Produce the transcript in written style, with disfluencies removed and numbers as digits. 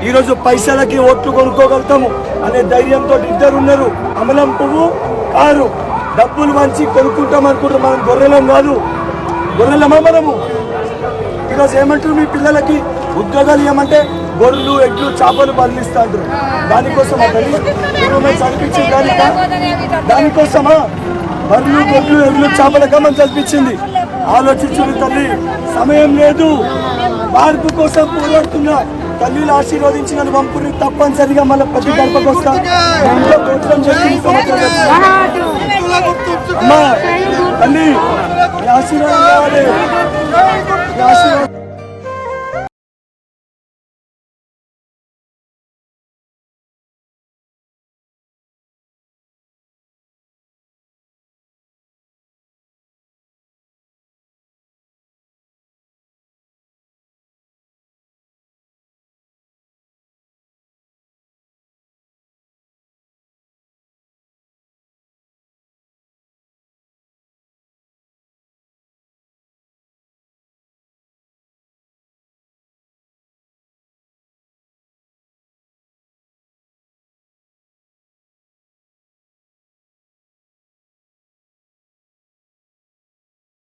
ఈరోజు పైసలకి ఓట్లు కొనుక్కోగలుగుతాము అనే ధైర్యంతో ఇద్దరు ఉన్నారు. అమలం పువ్వు కారు డబ్బులు మంచి కొనుక్కుంటాం అనుకుంటాం. మనం గొర్రెలం కాదు, గొర్రెలమా మనము? ఈరోజు ఏమంటారు మీ పిల్లలకి ఉద్యోగాలు ఇవ్వమంటే గొర్రెలు ఎడ్లు చేపలు బదిలిస్తా అంటారు. దానికోసమా చదివించింది? దానికోసమా బర్రెలు గొర్రెలు ఎడ్లు చేపలగా మనం చదివించింది? ఆలోచించుడు తల్లి, సమయం లేదు. మార్పు కోసం పోరాడుతున్నా తల్లిని ఆశీర్వదించిన పంపుని తప్పనిసరిగా మళ్ళీ ప్రతి గడపకు వస్తా. అమ్మా తల్లి ఆశీర్వాదం కావాలి.